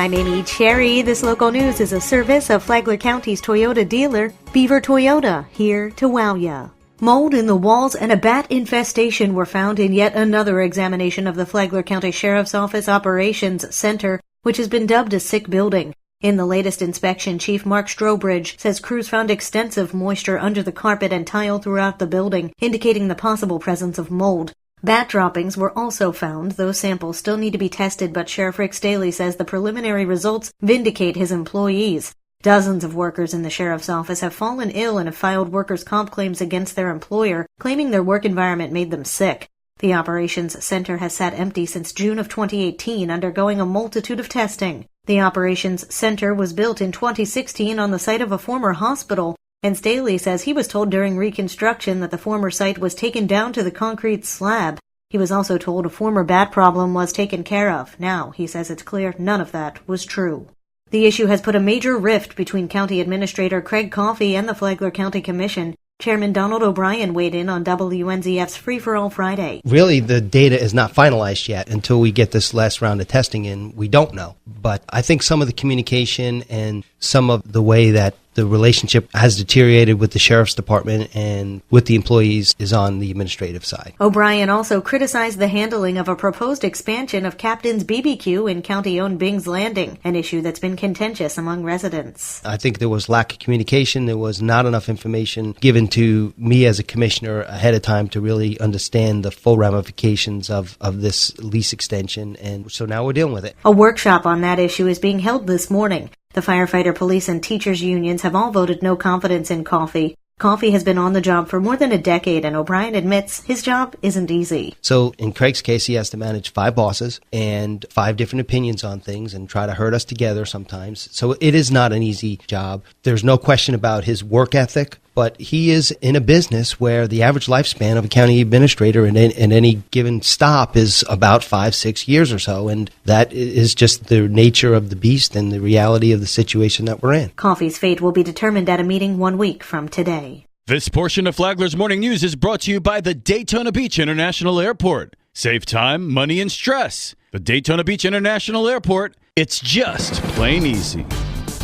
I'm Amy Cherry. This local news is a service of Flagler County's Toyota dealer, Beaver Toyota, here to wow ya. Mold in the walls and a bat infestation were found in yet another examination of the Flagler County Sheriff's Office Operations Center, which has been dubbed a sick building. In the latest inspection, Chief Mark Strobridge says crews found extensive moisture under the carpet and tile throughout the building, indicating the possible presence of mold. Bat droppings were also found. Those samples still need to be tested, but Sheriff Rick Staley says the preliminary results vindicate his employees. Dozens of workers in the sheriff's office have fallen ill and have filed workers' comp claims against their employer, claiming their work environment made them sick. The Operations Center has sat empty since June of 2018, undergoing a multitude of testing. The Operations Center was built in 2016 on the site of a former hospital, and Staley says he was told during reconstruction that the former site was taken down to the concrete slab. He was also told a former bat problem was taken care of. Now, he says it's clear none of that was true. The issue has put a major rift between County Administrator Craig Coffey and the Flagler County Commission. Chairman Donald O'Brien weighed in on WNZF's Free for All Friday. Really, the data is not finalized yet. Until we get this last round of testing in, we don't know. But I think some of the communication and some of the way that the relationship has deteriorated with the Sheriff's Department and with the employees is on the administrative side. O'Brien also criticized the handling of a proposed expansion of Captain's BBQ in county-owned Bing's Landing, an issue that's been contentious among residents. I think there was lack of communication. There was not enough information given to me as a commissioner ahead of time to really understand the full ramifications of this lease extension, and so now we're dealing with it. A workshop on that issue is being held this morning. The firefighter, police, and teachers unions have all voted no confidence in Coffey. Coffey has been on the job for more than a decade, and O'Brien admits his job isn't easy. So in Craig's case, he has to manage 5 bosses and 5 different opinions on things and try to herd us together sometimes. So it is not an easy job. There's no question about his work ethic, but he is in a business where the average lifespan of a county administrator in any given stop is about 5-6 years or so, and that is just the nature of the beast and the reality of the situation that we're in. Coffey's fate will be determined at a meeting 1 week from today. This portion of Flagler's Morning News is brought to you by the Daytona Beach International Airport. Save time, money, and stress. The Daytona Beach International Airport, it's just plain easy.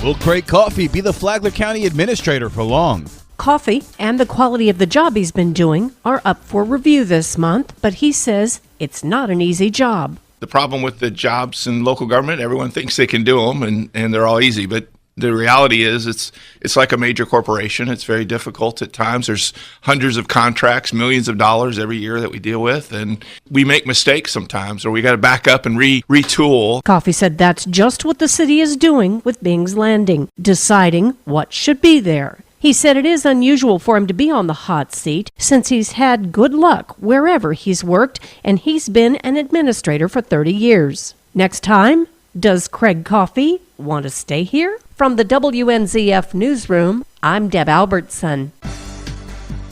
Will Craig Coffey be the Flagler County Administrator for long? Coffey and the quality of the job he's been doing are up for review this month, but he says it's not an easy job. The problem with the jobs in local government, everyone thinks they can do them and they're all easy, but the reality is it's like a major corporation. It's very difficult at times. There's hundreds of contracts, millions of dollars every year that we deal with, and we make mistakes sometimes, or we got to back up and retool. Coffey said that's just what the city is doing with Bing's Landing, deciding what should be there. He said it is unusual for him to be on the hot seat since he's had good luck wherever he's worked, and he's been an administrator for 30 years. Next time, does Craig Coffey want to stay here? From the WNZF Newsroom, I'm Deb Albertson.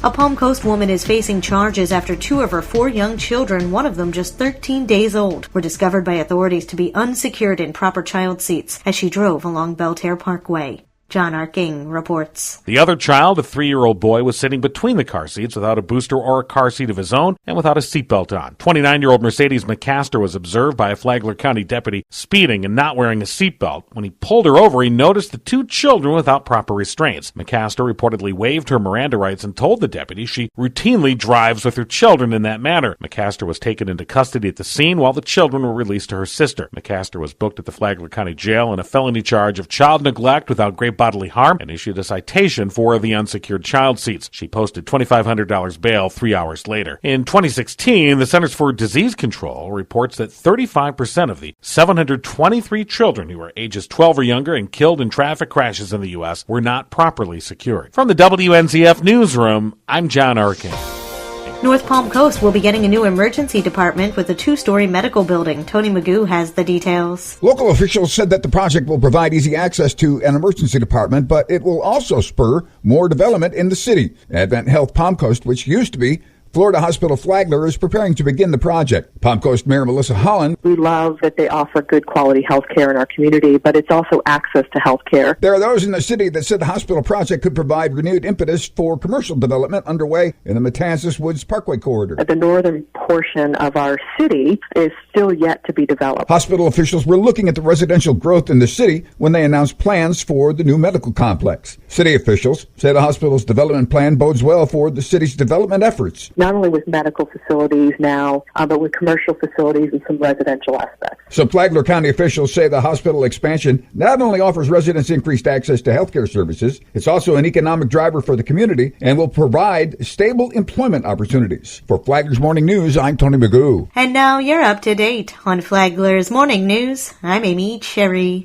A Palm Coast woman is facing charges after 2 of her 4 young children, one of them just 13 days old, were discovered by authorities to be unsecured in proper child seats as she drove along Belterre Parkway. John Arking reports. The other child, a 3-year-old boy, was sitting between the car seats without a booster or a car seat of his own and without a seatbelt on. 29-year-old Mercedes McCaster was observed by a Flagler County deputy speeding and not wearing a seatbelt. When he pulled her over, he noticed the 2 children without proper restraints. McCaster reportedly waived her Miranda rights and told the deputy she routinely drives with her children in that manner. McCaster was taken into custody at the scene while the children were released to her sister. McCaster was booked at the Flagler County Jail on a felony charge of child neglect without great bodily harm and issued a citation for the unsecured child seats. She posted $2,500 bail 3 hours later. In 2016, the Centers for Disease Control reports that 35% of the 723 children who were ages 12 or younger and killed in traffic crashes in the U.S. were not properly secured. From the WNZF Newsroom, I'm John Arkin. North Palm Coast will be getting a new emergency department with a 2-story medical building. Tony Magoo has the details. Local officials said that the project will provide easy access to an emergency department, but it will also spur more development in the city. Advent Health Palm Coast, which used to be Florida Hospital Flagler is preparing to begin the project. Palm Coast Mayor Melissa Holland. We love that they offer good quality health care in our community, but it's also access to health care. There are those in the city that said the hospital project could provide renewed impetus for commercial development underway in the Matanzas Woods Parkway corridor. The northern portion of our city is still yet to be developed. Hospital officials were looking at the residential growth in the city when they announced plans for the new medical complex. City officials say the hospital's development plan bodes well for the city's development efforts. Not only with medical facilities now, but with commercial facilities and some residential aspects. So Flagler County officials say the hospital expansion not only offers residents increased access to healthcare services, it's also an economic driver for the community and will provide stable employment opportunities. For Flagler's Morning News, I'm Tony Magoo. And now you're up to date on Flagler's Morning News. I'm Amy Cherry.